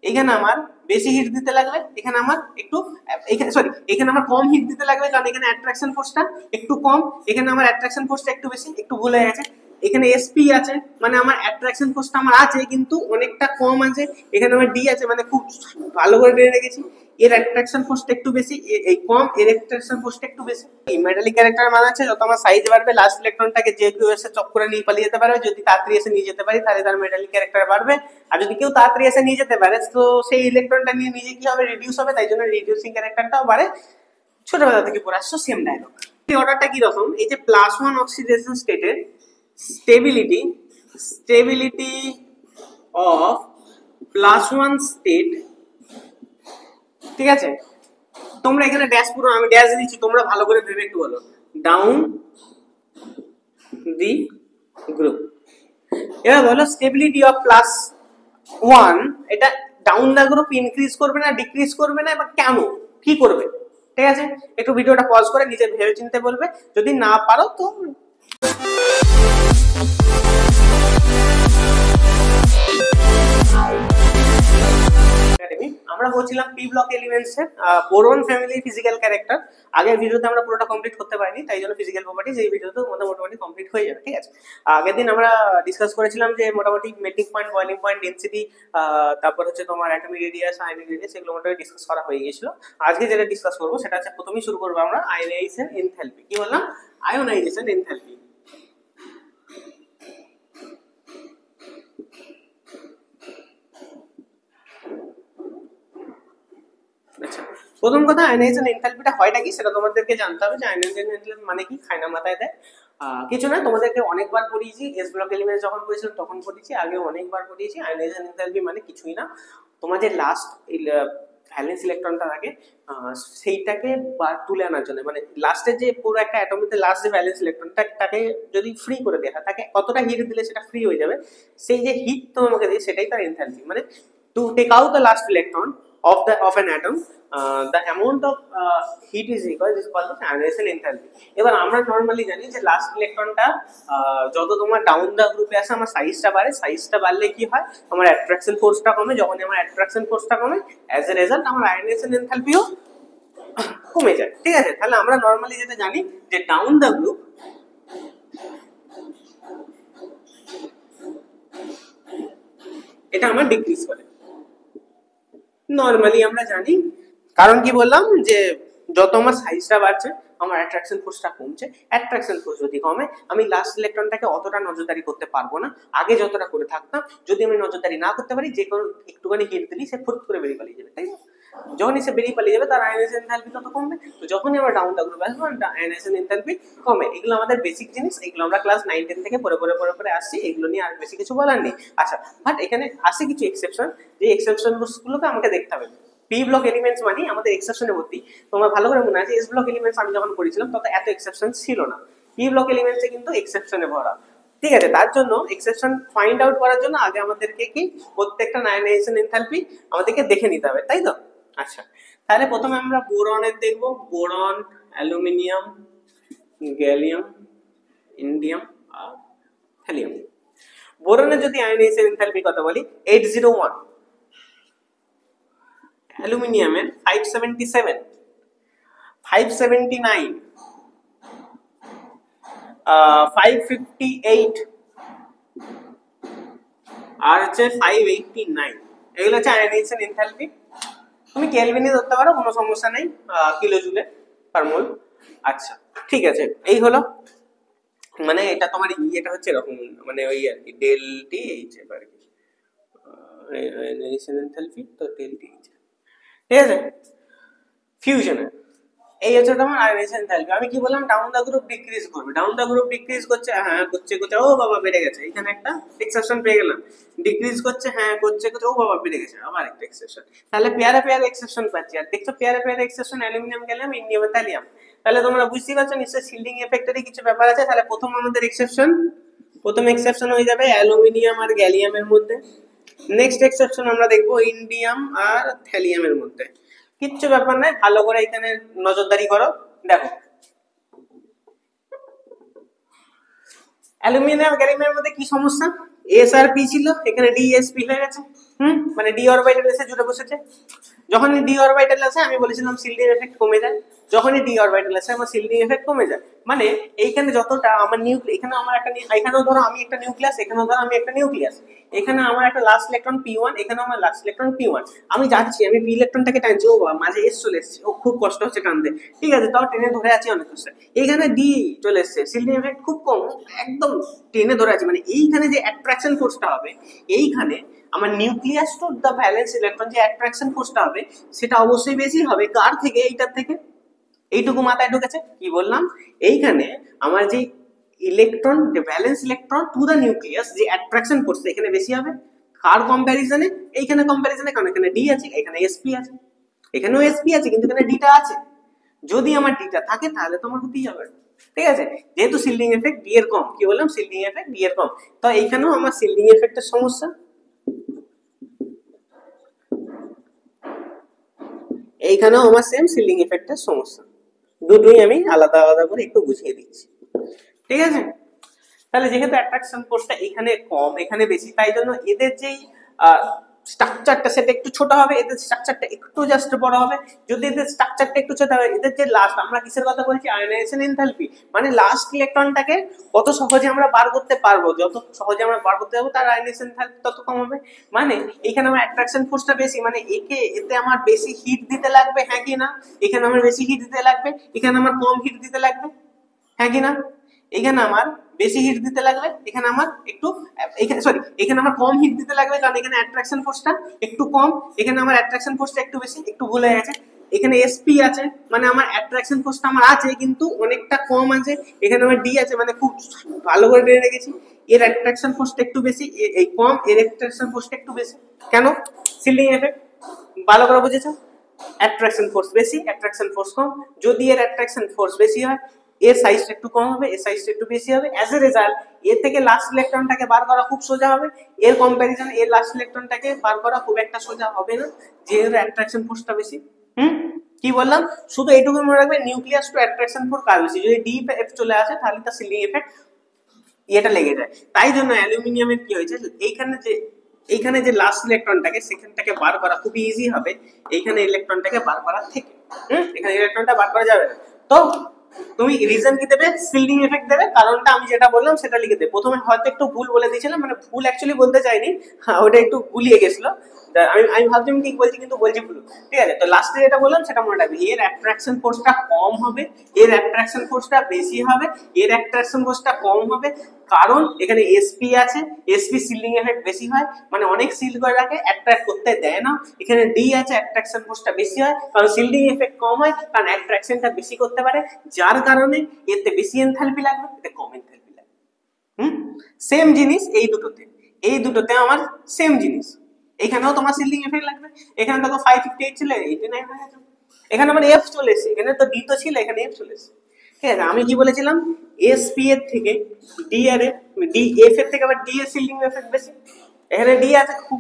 এখানে আমার বেশি হিট দিতে লাগবে, এখানে আমার একটু এখানে আমার কম হিট দিতে লাগবে, কারণ এখানে অ্যাট্রাকশন ফোর্সটা একটু কম, এখানে আমার অ্যাট্রাকশন ফোর্সটা একটু বেশি, একটু ভুলে গেছে। এখানে এসপি আছে, মানে আমার অ্যাট্রাকশন ফোর্সটা আমার আছে কিন্তু অনেকটা কম আছে। এখানে আমার ডি আছে, মানে খুব ভালো করে বেড়ে রেখেছি। এর অ্যাট্রাকশন ফোর্সটা একটু বেশি, এই কম, এর অ্যাট্রাকশন ফোর্সটা একটু বেশি। এই মেটালিক ক্যারেক্টার মানে আছে যত আমার সাইজ বাড়বে লাস্ট ইলেকট্রনটাকে যে কেউ এসে চক করে নিয়ে পালিয়ে যেতে পারবে। যদি তাড়াতাড়ি এসে নিয়ে যেতে পারি তাহলে তার মেটালিক ক্যারেক্টার বাড়বে, আর যদি কেউ তাড়াতাড়ি এসে নিয়ে যেতে পারে তো সেই ইলেকট্রনটা নিয়ে নিজে কি হবে, রিডিউস হবে, তাই জন্য রিডিউসিং ক্যারেক্টারটাও বাড়ে। ছোটবেলা থেকে পড়ে আসছো, সেম ডায়লগ। এই অর্ডারটা কি রকম, এই যে +1 অক্সিডেশন স্টেটের স্টেবিলিটি অফ +1 স্টেট, ঠিক আছে। তোমরা এখানে ড্যাশ পুরো, আমি ড্যাশ দিচ্ছি, তোমরা ভালো করে ভেবে একটু বলো, ডাউন দি গ্রুপ। এবার বলো স্টেবিলিটি অফ +1 এটা ডাউন দা গ্রুপ ইনক্রিজ করবে না ডিক্রিজ করবে না, এবার কেন কি করবে, ঠিক আছে। একটু ভিডিওটা পজ করে নিজে ভেবে চিন্তে বলবে, যদি না পারো তো আমরা বলছিলাম পি ব্লক এলিমেন্টস এর বোরন ফ্যামিলি ফিজিক্যাল ক্যারেক্টার। আগের ভিডিওতে আমরা পুরোটা কমপ্লিট করতে পারিনি, তাই জন্য ফিজিক্যাল প্রপার্টিজ এই ভিডিওতে মোটামুটি কমপ্লিট হয়ে যাবে, ঠিক আছে। আগের দিন আমরা ডিসকাস করেছিলাম যে মোটামুটি melting point, boiling point, density, তারপর হচ্ছে তোমার অ্যাটমিক রেডিয়াস, আয়নিক রেডিয়াস, এগুলো মোটামুটি ডিসকাস করা হয়ে গিয়েছিল। আজকে যেটা ডিসকাস করবো সেটা হচ্ছে প্রথমেই শুরু করবো আমরা আয়োনাইজেশন এনথালপি। কি বললাম, আয়োনাইজেশন এনথালপি। আচ্ছা, প্রথম কথা আয়োনাইজেশন এনথালপিটা হয়টা কি সেটা তোমাদেরকে জানতে হবে, যে আয়োনাইজেশন এনথালপি মানে কি, খায়না মাথায় দেয়। কিছু না, তোমাদেরকে অনেকবার পড়িয়েছি, এস ব্লক এলিমেন্টস যখন পড়েছিলাম তখন পড়িয়েছি, আগে অনেকবার পড়িয়েছি। আয়োনাইজেশন এনথালপি মানে কিছুই না, তোমার যে লাস্ট ভ্যালেন্স ইলেকট্রনটা থাকে সেইটাকে তুলে আনার জন্য, মানে লাস্টের যে পুরো একটা অ্যাটমিতে লাস্ট যে ভ্যালেন্স ইলেকট্রনটা তাকে যদি ফ্রি করে দেওয়া হয়, তাকে কতটা হিট দিলে সেটা ফ্রি হয়ে যাবে, সেই যে হিট তোমাকে দিয়ে সেটাই তার এনথালপি। মানে to take out the last electron of an atom, the amount of heat is called the ionization enthalpy. এবার আমরা নরমালি জানি যে লাস্ট ইলেকট্রনটা যত তোমার ডাউন দা গ্রুপে আসে আমার সাইজটা বাড়ে, সাইজটা বাড়লে কি হয়, আমার অ্যাট্রাকশন ফোর্সটা কমে, যখন আমার অ্যাট্রাকশন ফোর্সটা কমে অ্যাজ এ রেজাল্ট আমার আয়োনাইজেশন এনথালপিও কমে যায়, ঠিক আছে। তাহলে আমরা নরমালি যেটা জানি যে ডাউন দা গ্রুপ এটা আমার ডিক্রিজ করে, নরমালি আমরা জানি। কারণ কি বললাম, যে যত আমার সাইজটা বাড়ছে আমার অ্যাট্রাকশন ফোর্সটা কমছে, অ্যাট্রাকশন ফোর্স যদি কমে আমি লাস্ট ইলেকট্রনটাকে অতটা নজরদারি করতে পারবো না, আগে যতটা করে থাকতাম। যদি আমি নজরদারি না করতে পারি, যে কোনো একটুখানি হিট দিলেই সে ফুট করে বেরিয়ে পালিয়ে যাবে, তাই না। যখনই সে বেরিয়ে পালিয়ে যাবে তার আয়োনাইজেশন এনথালপি তত কমবে, তো যখনই আমরা ডাউন দা গ্রুপ আসবো আয়োনাইজেশন এনথালপি কমে। এগুলো আমাদের বেসিক জিনিস, এগুলো আমরা ক্লাস 9-10 থেকে পরে আসছি, এগুলো নিয়ে আর বেশি কিছু বলার নেই। আচ্ছা, বাট এখানে আসে কিছু এক্সেপশন, যে এক্সেপশন গুলোকে আমাকে দেখতে হবে। পি ব্লক এলিমেন্টস মানে আমাদের এক্সেপশনে ভর্তি। তোমার ভালো করে মনে আছে এস ব্লক এলিমেন্টস আমি যখন পড়েছিলাম তত এত এক্সেপশন ছিল না, পি ব্লক এলিমেন্টসে কিন্তু এক্সেপশনে ভরা, ঠিক আছে। তার জন্য এক্সেপশন ফাইন্ড আউট করার জন্য আগে আমাদেরকে কি প্রত্যেকটা আয়োনাইজেশন এনথালপি আমাদেরকে দেখে নিতে হবে, তাই তো। আচ্ছা, তাহলে প্রথমে আমরা বোরনের দেখবো, বোরন, অ্যালুমিনিয়াম, গ্যালিয়াম, ইন্ডিয়াম আর হ্যালিয়াম। বোরনের যদি আয়োনাইজেশন এনথালপি কথা বলি 801, অ্যালুমিনিয়ামের 577, 579, 558 আর হচ্ছে 589, এগুলো হচ্ছে আয়োনাইজেশন এনথালপি। তুমি কেলভিনে ধরতে পারো, কোনো সমস্যা নেই, কিলো জুলে পার মোল। আচ্ছা, ঠিক আছে, এই হলো, মানে এটা তোমার এটা হচ্ছে এরকম, মানে ওই আর কি ডেল টি এইচ আর কি, আয়োনাইজেশন এনথালপি তো ডেল টি এইচ, ঠিক আছে। ফিউশনে এই হচ্ছে তোমার আয়োনাইজেশন এনথালপি। আমি কি বললাম, ডাউন দা গ্রুপ ডিক্রিজ করবে, ডাউন দা গ্রুপ ডিক্রিজ করছে, হ্যাঁ করছে, ও বাবা বেড়ে গেছে, এখানে একটা এক্সেপশন পেয়ে গেলাম। ডিক্রিজ করছে, হ্যাঁ করছে, ও বাবা বেড়ে গেছে, আবার একটা এক্সেপশন। তাহলে পেয়ারে এক্সেপশন পাচ্ছি, আর দেখছো পেয়ারে exception aluminium, gallium, indium, thallium. তাহলে তোমরা বুঝতেই পারছো নিশ্চয়ই শিল্ডিং এফেক্টেরই কিছু ব্যাপার আছে। তাহলে প্রথম এক্সেপশন হয়ে যাবে অ্যালুমিনিয়াম আর গ্যালিয়ামের মধ্যে। নেক্সট এক্সেপশন আমরা দেখবো ইন্ডিয়াম আর থ্যালিয়ামের মধ্যে। কিচ্ছু ব্যাপার নাই, ভালো করে এখানে নজরদারি করো। দেখো অ্যালুমিনিয়াম গ্যালিয়ামের মধ্যে কি সমস্যা, এস আর পি ছিল, এখানে ডি এস পি হয়ে গেছে, মানে ডি অরবিটাল এসে জুড়ে বসেছে। যখনই ডি অরবিটাল আসে আমি বলেছিলাম শিল্ডিং এফেক্ট কমে যায়, যখনই ডি অরবিটাল আসে আমার শিল্ডিং এফেক্ট কমে যায়। মানে এইখানে যতটা আমার এখানে আমার একটা, এখানেও ধরো আমি একটা নিউক্লিয়াস, এখানেও ধরো আমি একটা নিউক্লিয়াস, এখানে আমার একটা লাস্ট ইলেকট্রন p1, এখানে আমার লাস্ট ইলেকট্রন p1, আমি যাচ্ছি, আমি পি ইলেকট্রনটাকে টানছি, ও বাবা মাঝে এস চলে এসেছে, ও খুব কষ্ট হচ্ছে টানতে, ঠিক আছে, তাও টেনে ধরে আছি অনেক কষ্ট। এইখানে ডি চলে এসেছে, শিল্ডিং এফেক্ট খুব কম, একদম টেনে ধরে আছি। মানে এইখানে যে অ্যাট্রাকশন ফোর্সটা হবে, এইখানে আমার nucleus to the valence electron যে অ্যাট্রাকশন ফোর্সটা হবে সেটা অবশ্যই বেশি হবে কার থেকে, এইটার থেকে। এইটুকু মাথায় ঢুকেছে? কি বললাম, এইখানে আমার যে electron, valence electron to the nucleus যে অ্যাট্রাকশন ফোর্স এখানে বেশি হবে কার কম্প্যারিজনে, এইখানে কম্প্যারিজনে, কারণ এখানে ডি আছে, এখানে এসপি আছে, এখানেও এসপি আছে কিন্তু এখানে ডিটা আছে। যদি আমার ডিটা থাকে তাহলে তোমার হতেই যাবে, ঠিক আছে, যেহেতু শিল্ডিং এফেক্ট ডি এর কম, কি বললাম, শিল্ডিং এফেক্ট ডি এর কম, তো এইখানেও আমার শিল্ডিং এফেক্টের সমস্যা, এইখানেও আমার সেম শিল্ডিং এফেক্টের সমস্যা। দুটোই আমি আলাদা আলাদা করে একটু বুঝিয়ে দিচ্ছি, ঠিক আছে। তাহলে যেহেতু অ্যাট্রাকশন ফোর্সটা এখানে কম এখানে বেশি, তাই জন্য এদের যেই স্ট্রাকচারটা সেটা একটু ছোট হবে, এদের স্ট্রাকচারটা একটু জাস্ট বড় হবে। যদি এদের স্ট্রাকচারটা একটু ছোট হবে, এদের যে লাস্ট, আমরা কিসের কথা বলছি, আয়নাইজেশন এনথালপি, মানে লাস্ট ইলেকট্রনটাকে কত সহজে আমরা বার করতে পারবো, যত সহজে আমরা বার করতে পারবো তার আয়নাইজেশন এনথালপি তত কম হবে। মানে এখানে আমার অ্যাট্রাকশন ফোর্সটা বেশি, মানে এতে আমার বেশি হিট দিতে লাগবে, হ্যাঁ কি না, এখানে আমার বেশি হিট দিতে লাগবে, এখানে আমার কম হিট দিতে লাগবে, হ্যাঁ কি না, এখানে আমার বেশি হিট দিতে লাগবে, এখানে আমার একটু, এখানে সরি এখানে আমার কম হিট দিতে লাগবে, কারণ এখানে অ্যাট্রাকশন ফোর্সটা একটু কম, এখানে আমার অ্যাট্রাকশন ফোর্সটা একটু বেশি, একটু ভুলে গেছে, এখানে এসপি আছে মানে আমার অ্যাট্রাকশন ফোর্সটা আমার আছে কিন্তু অনেকটা কম আছে, এখানে আমার ডি আছে মানে খুব ভালো করে ধরে রেখেছি, এর অ্যাট্রাকশন ফোর্সটা একটু বেশি, এই কম, এর অ্যাট্রাকশন ফোর্সটা একটু বেশি, কেন, শিল্ডিং এফেক্ট, ভালো করে বুঝেছো, অ্যাট্রাকশন ফোর্স বেশি, অ্যাট্রাকশন ফোর্স কম, যদি এর অ্যাট্রাকশন ফোর্স বেশি হয় এর সাইজটা একটু কম হবে, এর সাইজটা একটু বেশি হবে, অ্যাজ এ রেজাল্ট এর থেকে লাস্ট ইলেকট্রনটাকে বার করা খুব সোজা হবে, এর কম্প্যারিজনে এর লাস্ট ইলেকট্রনটাকে বার করা খুব একটা সোজা হবে না, যেহেতু অ্যাট্রাকশন ফোর্সটা বেশি। কি বললাম, শুধু এইটুকু মনে রাখবে, নিউক্লিয়াস টু অ্যাট্রাকশন ফোর্স কার বেশি, যদি ডি এফ চলে আসে তাহলে তার শিল্ডিং এফেক্ট এটা লেগে যায়। তাই জন্য অ্যালুমিনিয়ামের কি হয়েছে, এইখানে যে লাস্ট ইলেকট্রনটাকে সেখানটাকে বার করা খুবই ইজি হবে, এইখানে ইলেকট্রনটাকে বার করা থেকে, এখানে ইলেকট্রনটা বার করা যাবে না। তো তুমি রিজন কি দেবে, শিল্ডিং এফেক্ট দেবে, কারণটা আমি যেটা বললাম সেটা লিখে দেবে। প্রথমে হয়তো একটু ভুল বলে দিয়েছিলাম, মানে ভুল অ্যাকচুয়ালি বলতে চাইনি, ওটা একটু গুলিয়ে গেছিল, আমি ভাবছি আমি ঠিক বলছি কিন্তু বলছি ভুল, ঠিক আছে। তো লাস্টে যেটা বললাম সেটা মনে রাখবে, এর অ্যাট্রাকশন ফোর্সটা কম হবে, এর অ্যাট্রাকশন ফোর্সটা বেশি হবে, এর অ্যাট্রাকশন ফোর্সটা কম হবে, কারণ এখানে এসপি আছে, এসপি শিল্ডিং এফেক্ট বেশি হয়, মানে অনেক শিল্ড করে রাখে, অ্যাট্রাক্ট করতে দেয় না। এখানে ডি আছে, অ্যাট্রাকশন ফোর্সটা বেশি হয় কারণ শিল্ডিং এফেক্ট কম হয়, কারণ অ্যাট্রাকশনটা বেশি করতে পারে, যার কারণে এতে বেশি এনথালপি লাগবে, এতে কম এনথালপি লাগবে। সেম জিনিস এই দুটোতে আমার সেম জিনিস, এখানেও তোমার শিল্ডিং এফেক্ট লাগবে, এখানে দেখো 558 ছিল 89 হয়ে গেছে, এখানে আমার এফ চলে এসেছে, এখানে তো ডি তো ছিল, এখানে এফ চলে এসেছে, ঠিক আছে। আমি কি বলেছিলাম, এসপি এর থেকে ডি এর, ডি এফ এর থেকে আবার ডি এর শিল্ডিং এফেক্ট বেশি, এখানে ডি আছে খুব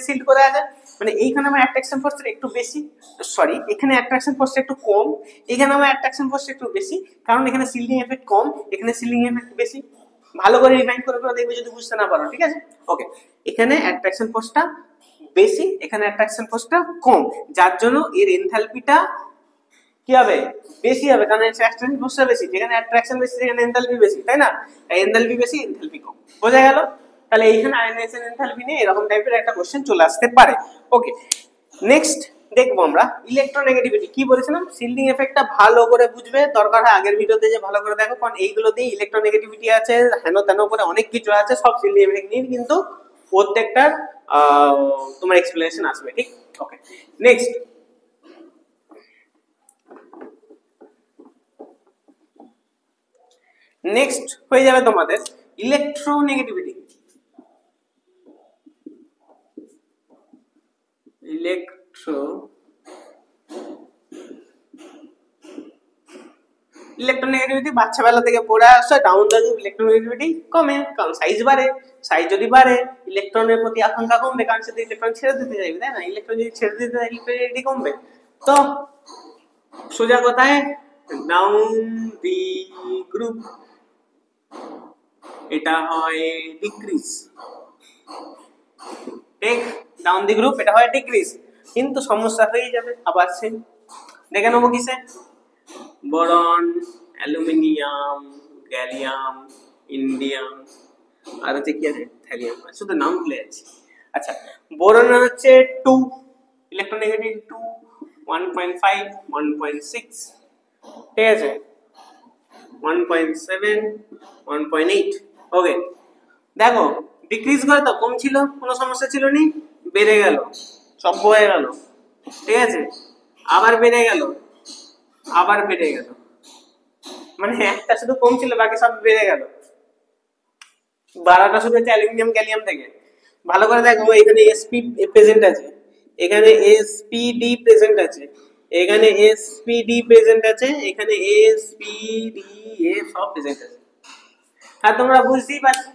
শিল্ড করে আছে, মানে এইখানে আমার অ্যাট্রাকশন ফোর্সটা একটু বেশি, সরি এখানে অ্যাট্রাকশন ফোর্সটা একটু কম, এখানে আমার অ্যাট্রাকশন ফোর্সটা একটু বেশি, কারণ এখানে শিল্ডিং এফেক্ট কম, এখানে শিল্ডিং এফেক্ট বেশি। ভালো করে রিমাইন্ড করে করে দেখবে যদি বুঝতে না পারো, ঠিক আছে। ওকে, এখানে অ্যাট্রাকশন ফোর্সটা বেশি, এখানে অ্যাট্রাকশন ফোর্সটা কম, যার জন্য এর এনথালপিটা কি হবে, বেশি হবে, কারণ অ্যাট্রাকশন ফোর্সটা বেশি, যেখানে অ্যাট্রাকশন বেশি সেখানে এনথালপি বেশি, তাই না, এনথালপি বেশি এনথালপি কম, বোঝা গেল। তাহলে এইখানে আয়নাইজেশন এনথালপি নিয়ে এরকম টাইপের একটা কোশ্চেন চলে আসতে পারে। ওকে, নেক্সট দেখবো আমরা ইলেকট্রোনেগেটিভিটি। কি বলেছিলাম, শিল্ডিং এফেক্টটা ভালো করে বুঝবে, দরকার হয় আগের ভিডিওতে যে ভালো করে দেখো, কারণ এইগুলো দিয়ে ইলেকট্রোনেগেটিভিটি আছে, হেন তেন করে অনেক কিছু আছে, সব শিল্ডিং এফেক্ট নিয়ে কিন্তু প্রত্যেকটার তোমার এক্সপ্লেনেশন আসবে, ঠিক। ওকে, নেক্সট হয়ে যাবে তোমাদের ইলেকট্রোনেগেটিভিটি। ইলেকট্রোনেগেটিভিটি বাচ্চাবেলা থেকে পড়ে আসছে, ডাউন দ্য লুপ ইলেকট্রোনেগেটিভিটি কমে, কারণ সাইজ বাড়ে, সাইজ যদি বাড়ে ইলেকট্রনের প্রতি আকাঙ্ক্ষা কমবে, কারণ সে ইলেকট্রন ছেড়ে দিতে চাইবে, তাই না, ইলেকট্রন যদি ছেড়ে দিতে চাই ইলেকট্রোনেগেটিভিটি কমবে। তো সোজা কথায় ডাউন দি গ্রুপ এটা হয় decrease, take down the group এটা হয় ডিক্রিজ, কিন্তু সমস্যা হয়ে যাবে আবার সেম। দেখে নেবো কিসে, বোরন, অ্যালুমিনিয়াম, গ্যালিয়াম, ইন্ডিয়াম, আর হচ্ছে কি আছে থ্যালিয়াম, শুধু নাম ভুলে যাচ্ছি। আচ্ছা, বোরন হচ্ছে 2, ইলেকট্রোনেগেটিভ 2, 1.5, 1.6, ঠিক আছে, 1.7, 1.8। ওকে, দেখো ডিক্রিজ করে তো কম ছিল, কোনো সমস্যা ছিল নি, বেড়ে গেল, সব হয়ে গেল, ঠিক আছে, আবার বেড়ে গেল, আবার বেড়ে গেল, মানে একটা শুধু কম ছিল বাকি সব বেড়ে গেল। বাড়াটা শুধু হচ্ছে অ্যালুমিনিয়াম গ্যালিয়াম থেকে। ভালো করে দেখো, এখানে এসপি প্রেজেন্ট আছে, এখানে এসপিডি প্রেজেন্ট আছে, এখানে এসপিডি প্রেজেন্ট আছে, এখানে এসপিডি এ সব প্রেজেন্ট আছে। আর তোমরা বুঝতেই পারছো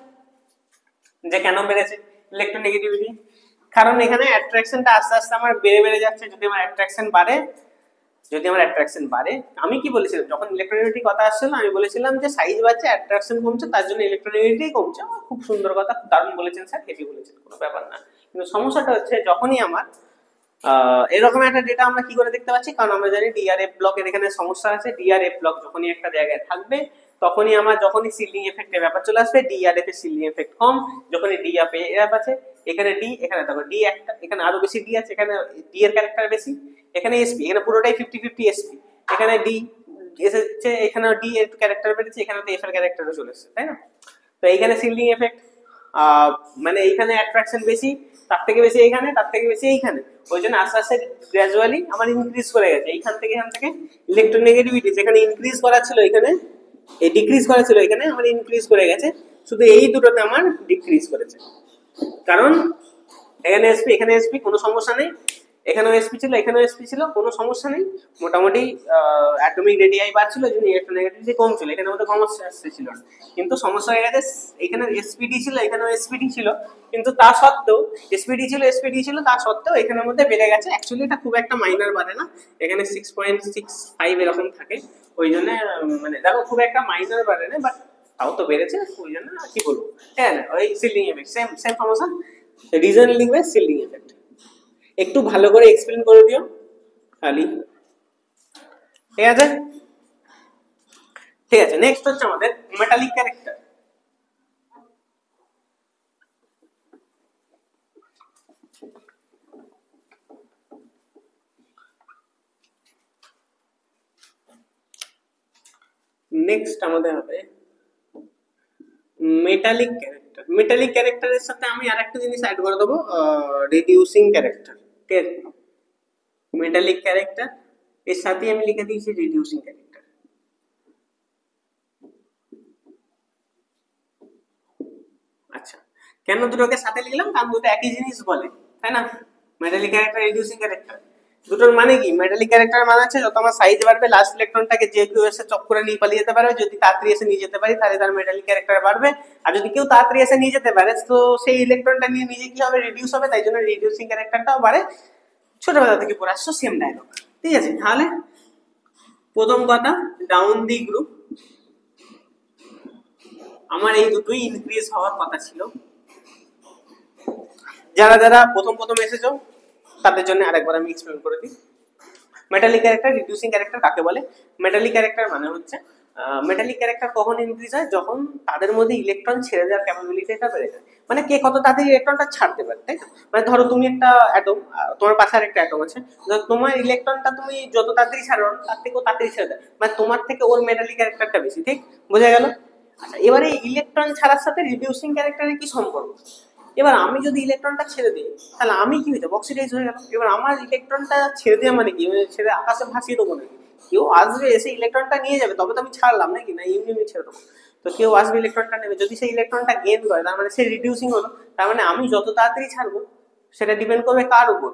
যে কেন বেড়েছে ইলেকট্রোনেগেটিভিটি, কারণ এখানে অ্যাট্রাকশনটা আস্তে আস্তে আমার বেড়ে বেড়ে যাচ্ছে। যদি আমার অ্যাট্রাকশন বাড়ে, আমি কি বলেছিলাম যখন ইলেকট্রোনেগেটিভিটি কথা আসছিল, আমি বলেছিলাম যে সাইজ বাড়ছে, অ্যাট্রাকশন কমছে, তার জন্য ইলেকট্রোনেগেটিভিটি কমছে। খুব সুন্দর কথা, দারুণ বলেছেন স্যার, হেভি বলেছেন, কোনো ব্যাপার না। কিন্তু সমস্যাটা হচ্ছে যখনই আমার এরকম একটা ডেটা আমরা কি করে দেখতে পাচ্ছি, কারণ আমরা জানি ডিআরএফ ব্লকের এখানে সমস্যা আছে। ডিআরএফ ব্লক যখনই একটা জায়গায় থাকবে, তখনই আমার যখনই সিলিং এফেক্টের ব্যাপার চলে আসবে। ডিআরএফ এর সিলিং এফেক্ট কম, যখনই ডিআরএফ আছে, এখানে ডি, এখানে দেখো ডি একটা, এখানে আরো বেশি ডি আছে, এখানে ডি এর ক্যারেক্টার বেশি, এখানে এসপি, এখানে পুরোটাই 50-50 এসপি, এখানে ডি এসেছে, এখানে ডি এর ক্যারেক্টার বেড়েছে, এখানে তো এফ এর ক্যারেক্টারও চলে এসেছে, তাই না? তো এইখানে সিলিং এফেক্ট, মানে এইখানে অ্যাট্রাকশন বেশি, তার থেকে বেশি এইখানে, তার থেকে বেশি এইখানে, ওই জন্য আস্তে আস্তে গ্র্যাজুয়ালি আমার ইনক্রিজ করে গেছে। এইখান থেকে ইলেকট্রোনেগেটিভিটি যেখানে ইনক্রিজ করা ছিল, এখানে এই ডিক্রিজ করা ছিল, এখানে আমার ইনক্রিজ করে গেছে। শুধু এই দুটোতে আমার ডিক্রিজ করেছে, কারণ এখানে এসপি, এখানে এসপি, কোনো সমস্যা নেই, এখানেও এসপি ছিল, এখানেও এসপি ছিল, কোনো সমস্যা নেই। মোটামুটি অ্যাটমিক রেডিয়াই বাড়ছিল, যদি ইলেকট্রোনেগেটিভিটি কম ছিল, এখানে মধ্যে সমস্যা ছিল না। কিন্তু সমস্যা হয়ে গেছে, এখানে এসপিডি ছিল, এখানেও এসপিডি ছিল, কিন্তু তা সত্ত্বেও এসপিডি ছিল, তা সত্ত্বেও এখানের মধ্যে বেড়ে গেছে। অ্যাকচুয়ালি এটা খুব একটা মাইনার বাড়ে না, এখানে 6.65 এরকম থাকে, ওই জন্য মানে দেখো খুব একটা মাইনার বাড়ে না, বাট তাও তো বেড়েছে, ওই জন্য কি বলবো। হ্যাঁ, ওই সিলিং এফেক্ট, সেম সেম সমস্যা, রিজন লিখবে সিলিং এফেক্ট। একটু ভালো করে এক্সপ্লেন করে দিও খালি, ঠিক আছে? ঠিক আছে, নেক্সট হচ্ছে আমাদের মেটালিক ক্যারেক্টার। নেক্সট আমাদের হবে মেটালিক ক্যারেক্টার। মেটালিক ক্যারেক্টারের সাথে আমি আরেকটা জিনিস অ্যাড করে দেবো, রিডিউসিং ক্যারেক্টার। ঠিক আছে, মেটালিক ক্যারেক্টার এর সাথে আমি লিখে দিয়েছি রিডিউসিং ক্যারেক্টার। আচ্ছা, কেন দুটোকে সাথে লিখলাম? কারণ দুটো একই জিনিস বলে, তাই না? মেটালিক ক্যারেক্টার, রিডিউসিং ক্যারেক্টার, দুটোর মানে কি? মেটালিক ক্যারেক্টার মানে হচ্ছে যত আমার সাইজ বাড়বে, লাস্ট ইলেকট্রনটাকে যে কেউ এসে চক করে নিয়ে পালিয়ে যেতে পারবে। যদি তাড়াতাড়ি এসে নিয়ে যেতে পারি, তাহলে তার মেটালিক ক্যারেক্টার বাড়বে। আর যদি কেউ তাড়াতাড়ি এসে নিয়ে যেতে পারে, তো সেই ইলেকট্রনটা নিয়ে নিজে কি হবে? রিডিউস হবে, তাই জন্য রিডিউসিং ক্যারেক্টারটাও বাড়ে। ছোটবেলা থেকে পড়ে আসছো, সেম ডায়লগ। ঠিক আছে, তাহলে প্রথম কথা, ডাউন দি গ্রুপ আমার এই দুটোই ইনক্রিজ হওয়ার কথা ছিল। যারা যারা প্রথম এসেছো তাদের জন্য আরেকবার আমি এক্সপ্লেন করে দিই। মেটালিক ক্যারেক্টার, রিডিউসিং ক্যারেক্টার কাকে বলে? মেটালিক ক্যারেক্টার মানে হচ্ছে, মেটালিক ক্যারেক্টার কখন ইনক্রিজ হয়? যখন তাদের মধ্যে ইলেকট্রন ছেড়ে দেওয়ার ক্যাপাবিলিটিটা বেড়ে যায়। মানে কে কত তাড়াতাড়ি ইলেকট্রনটা ছাড়তে পারে, তাই না? মানে ধরো তুমি একটা অ্যাটম, তোমার পাশে আরেকটা অ্যাটম আছে, তোমার ইলেকট্রনটা তুমি যত তাড়াতাড়ি ছাড়ো, তার থেকে তাড়াতাড়ি ছেড়ে দেয়, মানে তোমার থেকে ওর মেটালিক ক্যারেক্টারটা বেশি। ঠিক বোঝা গেল? আচ্ছা, এবারে ইলেকট্রন ছাড়ার সাথে রিডিউসিং ক্যারেক্টারের কি সম্পর্ক? এবার আমি যদি ইলেকট্রনটা ছেড়ে দিই, তাহলে আমি কি হয়ে যাবো? অক্সিডাইজ হয়ে গেল। এবার আমার ইলেকট্রনটা ছেড়ে দেওয়া মানে কি? ছেড়ে আকাশে ভাসিয়ে দেবো নাকি? কেউ আসবে এসে ইলেকট্রনটা নিয়ে যাবে, তবে তো আমি ছাড়লাম নাকি? না, এমনি এমনি ছেড়ে দেবো? তো কেউ আসবে ইলেকট্রনটা নেবে, যদি সেই ইলেকট্রনটা গেইন করে, তার মানে সে রিডিউসিং হলো। তার মানে আমি যত তাড়াতাড়ি ছাড়বো, সেটা ডিপেন্ড করবে কার উপর?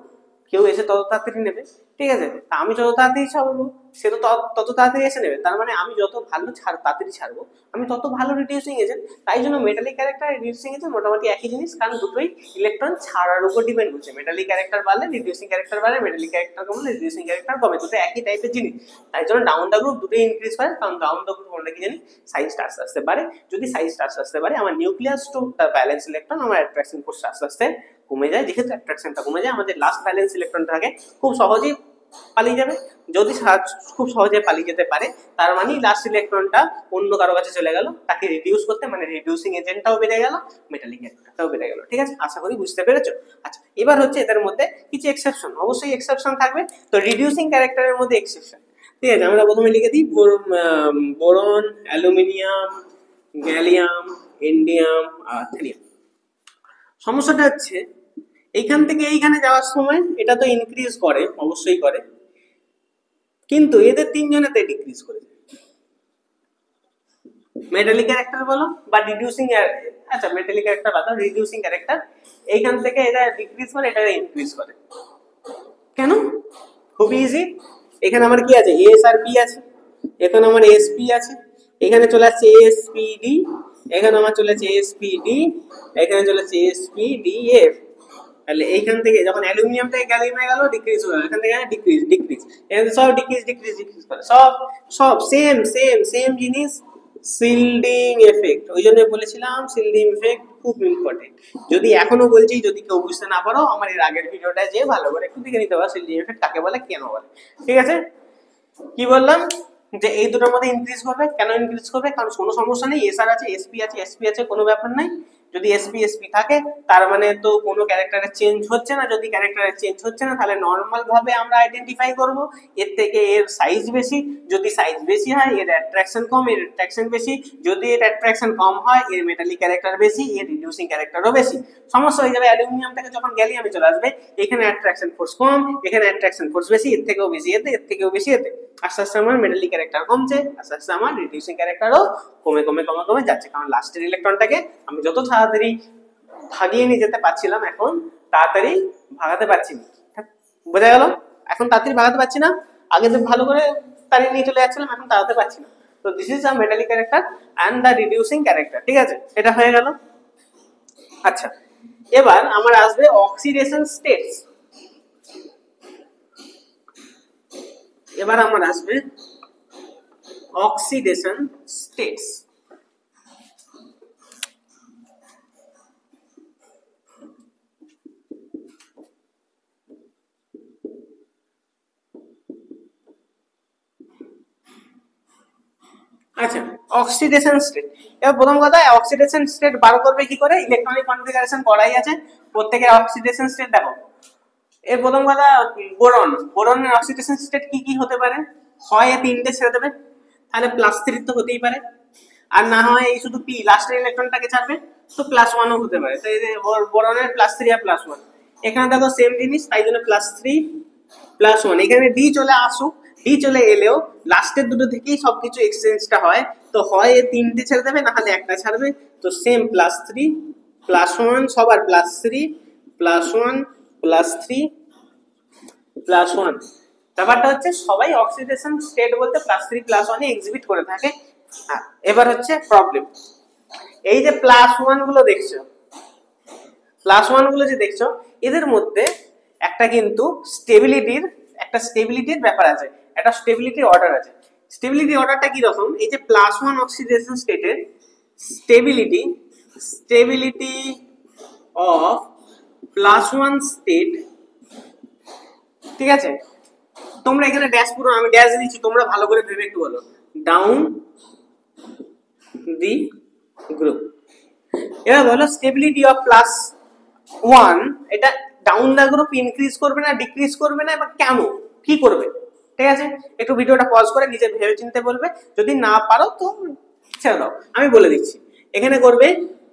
কেউ এসে তত তাড়াতাড়ি নেবে, ঠিক আছে? তা আমি যত তাড়াতাড়ি ছাড়বো, সে তো তত তাড়াতাড়ি এসে নেবে। তার মানে আমি যত ভালো তাড়াতাড়ি ছাড়বো, আমি তত ভালো রিডিউসিং এজেন্ট। তাই জন্য মেটালিক ক্যারেক্টার আর রিডিউসিং এজেন্ট মোটামুটি একই জিনিস, কারণ দুটোই ইলেকট্রন ছাড়ার উপর ডিপেন্ড করছে। মেটালিক ক্যারেক্টার বাড়লে রিডিউসিং ক্যারেক্টার বাড়ে, মেটালিক ক্যারেক্টার কমলে রিডিউসিং ক্যারেক্টার কমে। দুটো একই টাইপের জিনিস, তাই জন্য ডাউন দ্য গ্রুপ দুটোই ইনক্রিজ করে। কারণ ডাউন দ্য গ্রুপ আমরা কি জানি? সাইজটা আস্তে আস্তে বাড়ে। যদি সাইজটা আস্তে আস্তে বাড়ে, আমার নিউক্লিয়াস টু তার ব্যালেন্স ইলেকট্রন, আমার অ্যাট্রাকশন ফোর্স আস্তে আস্তে কমে যায়, যেহেতু অ্যাট্রাকশনটা কমে যায় আমাদের লাস্ট ব্যালেন্স ইলেকট্রনটা থাকে খুব সহজেই পালিয়ে যাবে। যদি খুব সহজে পালিয়ে যেতে পারে তার মানে লাস্ট ইলেকট্রনটা অন্য কারো কাছে চলে গেল, তাকে রিডিউস করতে, মানে রিডিউসিং এজেন্টটাও বেড়ে গেল, মেটালিক ক্যারেক্টারটাও বেড়ে গেল। ঠিক আছে, আশা করি বুঝতে পেরেছো। আচ্ছা, এবার হচ্ছে এদের মধ্যে কিছু এক্সেপশন, অবশ্যই এক্সেপশন থাকবে। তো রিডিউসিং ক্যারেক্টারের মধ্যে এক্সেপশন, ঠিক আছে, আমরা প্রথমে লিখে দিই বোরন, অ্যালুমিনিয়াম, গ্যালিয়াম, ইন্ডিয়াম আর থ্রিয়াম। সমস্যাটা হচ্ছে এইখান থেকে এইখানে যাওয়ার সময় এটা তো ইনক্রিজ করে, অবশ্যই করে, কিন্তু এদের তিনজনেতে ডিক্রিজ করে। মেটালিক ক্যারেক্টার বলো বা রিডিউসিং, আচ্ছা মেটালিক ক্যারেক্টার বাদ দাও, রিডিউসিং ক্যারেক্টার এইখান থেকে এটা ডিক্রিজ করে, এটা ইনক্রিজ করে। কেন? খুবই ইজি। এখানে আমার কি আছে, এস আর পি আছে, এখানে আমার এসপি আছে, এখানে চলে আসছে এসপিডি, এখানে আমার চলে আসছে এসপিডি, এখানে চলে আসছে এসপিডিএফ। তাহলে এইখান থেকে যখন অ্যালুমিনিয়াম থেকে গ্যালিয়ামে গেল ডিক্রিজ হলো, এখান থেকে ডিক্রিজ ডিক্রিজ, এখানে সব ডিক্রিজ ডিক্রিজ ডিক্রিজ করে, সব সব সেম সেম সেম জিনিস। শিল্ডিং এফেক্ট, ওই জন্য বলেছিলাম শিল্ডিং এফেক্ট খুব ইম্পর্টেন্ট। যদি এখনো বলছি, যদি কেউ বুঝতে না পারো আমার এর আগের ভিডিওটা যে ভালো করে একটু দেখে নিতে পারো, শিল্ডিং এফেক্ট কাকে বলে, কেন বলে। ঠিক আছে, কি বললাম যে এই দুটোর মধ্যে ইনক্রিজ করবে। কেন ইনক্রিজ করবে? কারণ কোনো সমস্যা নেই, এসআর আছে, এসপি আছে, এসপি আছে, কোনো ব্যাপার নাই। যদি এসপি এসপি থাকে তার মানে তো কোনো ক্যারেক্টারের চেঞ্জ হচ্ছে না। যদি ক্যারেক্টারের চেঞ্জ হচ্ছে না তাহলে নর্মাল ভাবে আমরা আইডেন্টিফাই করব এর থেকে এর সাইজ বেশি। যদি সাইজ বেশি হয় এর অ্যাট্রাকশন কম, এর অ্যাট্রাকশন বেশি। যদি এর অ্যাট্রাকশন কম হয় এর মেটালিক ক্যারেক্টার বেশি, এর রিডিউসিং ক্যারেক্টারও বেশি। সমস্যা হয়ে যাবে অ্যালুমিনিয়াম থেকে যখন গ্যালিয়ামে চলে আসবে, এখানে অ্যাট্রাকশন ফোর্স কম, এখানে অ্যাট্রাকশন ফোর্স বেশি, এর থেকেও বেশি এতে, এর থেকেও বেশি এতে। আস্তে আস্তে আমার মেটালিক ক্যারেক্টার কমছে, আস্তে আস্তে আমার রিডিউসিং ক্যারেক্টারও কমে কমে কমে কমে যাচ্ছে। কারণ লাস্টের ইলেকট্রনটাকে আমি যত তাড়াতাড়ি ভাগিয়ে নিয়ে যেতে পারছিলাম, এখন তাড়াতাড়ি ভাগাতে পারছি না। বোঝা গেল? এখন তাড়াতাড়ি ভাগাতে পারছি না, আগে তো ভালো করে তাড়িয়ে নিয়ে চলে যাচ্ছিলাম, এখন তাড়াতে পারছি না। তো this is a metallic character and the reducing character. ঠিক আছে, এটা হয়ে গেল। আচ্ছা, এবার আমার আসবে অক্সিডেশন স্টেটস। এবার আমার আসবে অক্সিডেশন স্টেটস। আচ্ছা, অক্সিডেশন স্টেট। এবার প্রথম কথা, অক্সিডেশন স্টেট বার করবে কি করে? ইলেকট্রনিক কনফিগারেশন করাই আছে, প্রত্যেকের অক্সিডেশন স্টেট দেখো। এর প্রথম কথা, বোরন, বোরনের অক্সিডেশন স্টেট কি কি হতে পারে? হয় এ তিনটে ছেড়ে দেবে, তাহলে +3 তো হতেই পারে, আর না হয় এই শুধু পি লাস্টের ইলেকট্রনটাকে ছাড়বে, তো +1ও হতে পারে। তো এই যে বোরনের +3 আর +1, এখানে দেখো সেম জিনিস, তাই জন্য +3 +1। এখানে ডি চলে আসুক, ডি চলে এলেও লাস্টের দুটো থেকেই সবকিছু এক্সচেঞ্জটা হয়, তো হয় এ তিনটে ছেড়ে দেবে, না হলে একটা ছাড়বে। তো সেম +3 +1 সবার +3 +1 +3 +1। ব্যাপারটা হচ্ছে সবাই অক্সিডেশন স্টেট বলতে +3 +1 এক্সিবিট করে থাকে। এবার হচ্ছে প্রবলেম, এই যে +1 গুলো দেখছো, +1 গুলো যে দেখছো, এদের মধ্যে একটা কিন্তু স্টেবিলিটির ব্যাপার আছে, একটা স্টেবিলিটি অর্ডার আছে। স্টেবিলিটি অর্ডারটা কি রকম? এই যে +1 অক্সিডেশন স্টেটের স্টেবিলিটি অফ +1 স্টেট, ঠিক আছে, তোমরা এখানে ড্যাশ, পুরো আমি ড্যাশ দিচ্ছি, তোমরা ভালো করে ভেবে একটু বলো, ডাউন দি গ্রুপ। এবার বলো স্টেবিলিটি অফ +1 এটা ডাউন দা গ্রুপ ইনক্রিজ করবে না ডিক্রিজ করবে না, এবার কেন, কি করবে? ঠিক আছে, একটু ভিডিওটা পজ করে নিজে ভেবে চিন্তে বলবে, যদি না পারো তো ছেড়ে দাও, আমি বলে দিচ্ছি। এখানে করবে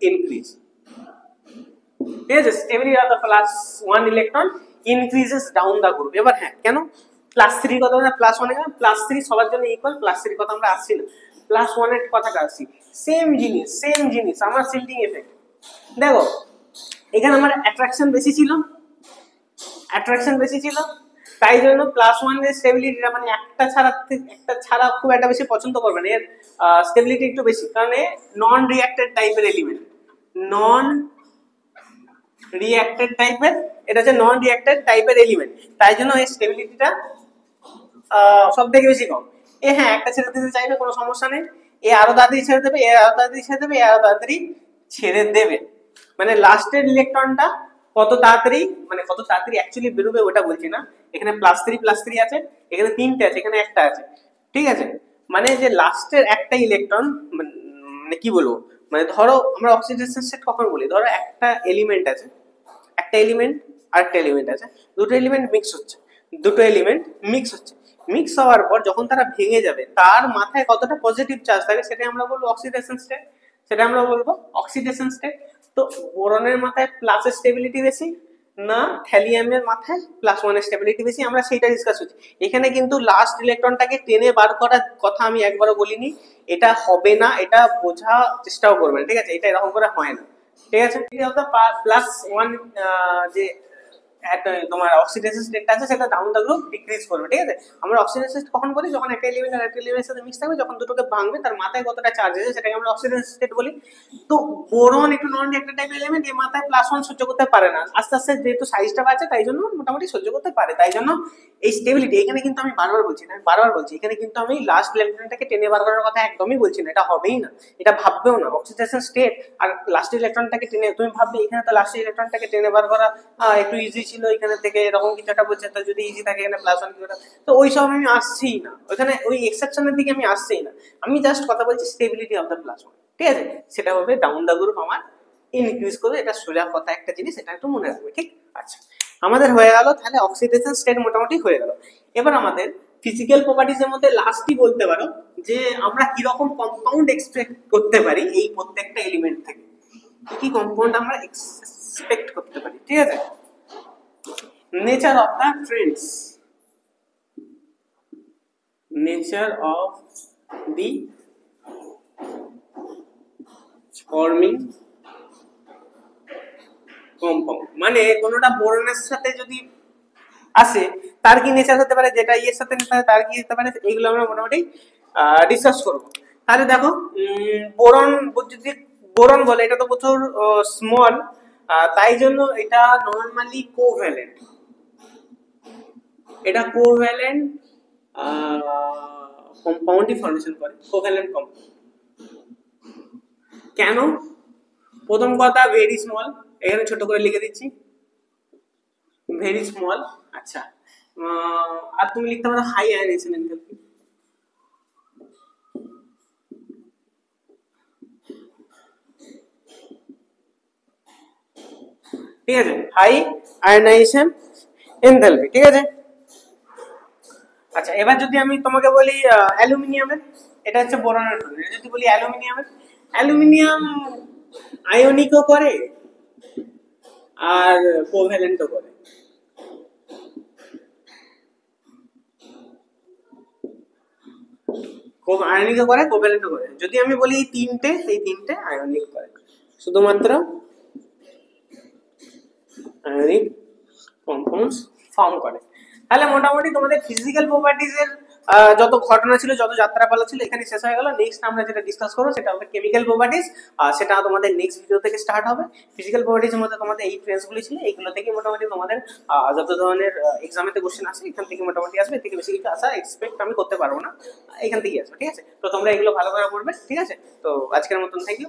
ইনক্রিজ, ঠিক আছে, stability of the +1 electron increases down the group. এবার হ্যাঁ, কেন +3 কথা না +1 এখানে +3 সবার জন্য ইকুয়াল, +3 কথা আমরা আসছি না, +1 এর কথাটা আসছি। সেম জিনিস আমার শিল্ডিং এফেক্ট। দেখো এখানে আমার অ্যাট্রাকশন বেশি ছিল, তাই জন্য +1 এর স্টেবিলিটিটা, মানে একটা ছাড়া খুব একটা বেশি পছন্দ করবে না, এর স্টেবিলিটি একটু বেশি, কারণ এ নন রিঅ্যাক্টেড টাইপের এলিমেন্ট, এটা হচ্ছে নন রিঅ্যাক্টেড টাইপের এলিমেন্ট, তাই জন্য এর স্টেবিলিটিটা সব থেকে বেশি কম। হ্যাঁ, একটা ছেড়ে দিতে চাইবে, কোনো সমস্যা নেই, এ আরো তাড়াতাড়ি ছেড়ে দেবে, এ আরো তাড়াতাড়ি ছেড়ে দেবে, এ আরো তাড়াতাড়ি ছেড়ে দেবে, মানে লাস্টের ইলেকট্রনটা কত তাড়াতাড়ি, মানে কত তাড়াতাড়ি অ্যাকচুয়ালি বেরোবে ওটা বলছি না, এখানে +3 আছে, এখানে 3টে আছে, এখানে একটা আছে, ঠিক আছে। মানে যে লাস্টের একটা ইলেকট্রন, মানে কি বলবো, মানে ধরো আমরা অক্সিডেশন স্টেট কখন বলি, ধরো একটা এলিমেন্ট আছে, একটা এলিমেন্ট আর একটা এলিমেন্ট আছে, দুটো এলিমেন্ট মিক্স হচ্ছে, দুটো এলিমেন্ট মিক্স হচ্ছে, মিক্স হওয়ার পর যখন তারা ভেঙে যাবে তার মাথায় কতটা পজিটিভ চার্জ থাকে সেটা আমরা বলবো অক্সিডেশন স্টেট, সেটা আমরা বলবো অক্সিডেশন স্টেট। তো বোরনের মাথায় প্লাসের স্টেবিলিটি বেশি না থ্যালিয়ামের মাথায় +1 স্টেবিলিটি বেশি, আমরা সেইটা ডিসকাস করছি। এখানে কিন্তু লাস্ট ইলেকট্রনটাকে টেনে বার করার কথা আমি একবারও বলিনি, এটা হবে না, এটা বোঝা চেষ্টাও করবেন, ঠিক আছে, এটা এরকম করে হয় না, ঠিক আছে। +1 যে তোমার অক্সিডেশন স্টেটটা আছে সেটা ডাউন দ্য গ্রুপ ডিক্রিজ করবে, ঠিক আছে। আমরা অক্সিডেশন স্টেট কখন বলি, যখন একটা এলিমেন্ট আর একটা এলিমেন্টের সাথে মিক্স থাকবে, যখন দুটোকে ভাঙবে তার মাথায় কতটা চার্জ আছে সেটাকে আমরা অক্সিডেশন স্টেট বলি। তো বোরন একটু নন রিঅ্যাক্টিভ টাইপের এলিমেন্ট, এর মাথায় +1 সহ্য করতে পারে না, আস্তে আস্তে যেহেতু সাইজটা বাড়ছে তাই জন্য মোটামুটি সহ্য করতে পারে, তাই জন্য এই স্টেবিলিটি এখানে কিন্তু আমি বারবার বলছি না, বারবার বলছি এখানে কিন্তু আমি লাস্ট ইলেকট্রনটাকে টেনে বার করার কথা একদমই বলছি না, এটা হবেই না, এটা ভাববেও না। অক্সিডেশন স্টেট আর লাস্ট ইলেকট্রনটাকে টেনে, তুমি ভাববে এখানে তো লাস্ট ইলেকট্রনটাকে টেনে বার করা একটু ইজি ছিল, এখানে থেকে এরকম কিছু একটা বলছে, তো যদি ইজি থাকে এখানে +1 কি, তো ওই সব আমি আসছিই না, ওখানে ওই এক্সেপশনের দিকে আমি আসছিই না, আমি জাস্ট কথা বলছি স্টেবিলিটি অফ দ্য +1, ঠিক আছে। সেটা হবে ডাউন দ্য গ্রুপ আমার ইনক্রিজ করবে, এটা সোজা কথা একটা জিনিস, এটা একটু মনে রাখবে, ঠিক আচ্ছা। আমাদের হয়ে গেল তাহলে অক্সিডেশন স্টেট মোটামুটি হয়ে গেল। এবার আমাদের ফিজিক্যাল প্রপার্টিজের মধ্যে লাস্টই বলতে পারো যে আমরা কি রকম কম্পাউন্ড এক্সপেক্ট করতে পারি এই প্রত্যেকটা এলিমেন্ট থেকে, কি কম্পাউন্ড আমরা এক্সপেক্ট করতে পারি, ঠিক আছে। Nature of the Trends, nature of the forming compound, মানে কোনোটা বোরনের সাথে যদি আসে তার কি নেচার হতে পারে, যেটা ইয়ের সাথে তার কি হতে পারে, এইগুলো আমরা মোটামুটি ডিসকাস করব। তাহলে দেখো বোরন, যদি বোরন বলে এটা তো প্রচুর স্মল, তাই জন্য এটা নরমালি কোভ্যালেন্ট, এটা কোভ্যালেন্ট কম্পাউন্ডই ফর্মেশন করে, কোভ্যালেন্ট কম্পাউন্ড। কেন? প্রথম কথা ভেরি স্মল, এখানে ছোট করে লিখে দিচ্ছি ভেরি স্মল, আচ্ছা। আর তুমি লিখতে পারো হাই আয়নাইজেশন এনথালপি, ঠিক আছে, হাই আয়নাইজেশন এনথালপি, ঠিক আছে। আচ্ছা এবার যদি আমি তোমাকে বলি অ্যালুমিনিয়ামের, এটা হচ্ছে বোরনের জন্য, যদি বলি অ্যালুমিনিয়ামের, অ্যালুমিনিয়াম আয়নিকও করে আর কোভ্যালেন্টও করে, আয়নিকও করে কোভ্যালেন্টও করে। যদি আমি বলি এই তিনটে আয়নিক করে, শুধুমাত্র আয়নিক কম্পাউন্ডস ফর্ম করে। তাহলে মোটামুটি তোমাদের ফিজিক্যাল প্রপার্টিজের যত ঘটনা ছিল, যত যাত্রাপালা ছিল এখানে শেষ হয়ে গেল। নেক্সট আমরা যেটা ডিসকাস করবো সেটা হবে কেমিক্যাল প্রপার্টিজ, সেটা তোমাদের নেক্সট ভিডিও থেকে স্টার্ট হবে। ফিজিক্যাল প্রপার্টিজের মধ্যে তোমাদের এই ট্রেন্ডসগুলি ছিল, এইগুলো থেকে মোটামুটি তোমাদের যত ধরনের এক্সামেতে কোশ্চেন আসে এখান থেকে মোটামুটি আসবে, এর থেকে বেশি কিছু আসা এক্সপেক্ট আমি করতে পারবো না, এখান থেকেই আসবে, ঠিক আছে। তো তোমরা এগুলো ভালো করে পড়বে, ঠিক আছে। তো আজকের মতন থ্যাংক ইউ।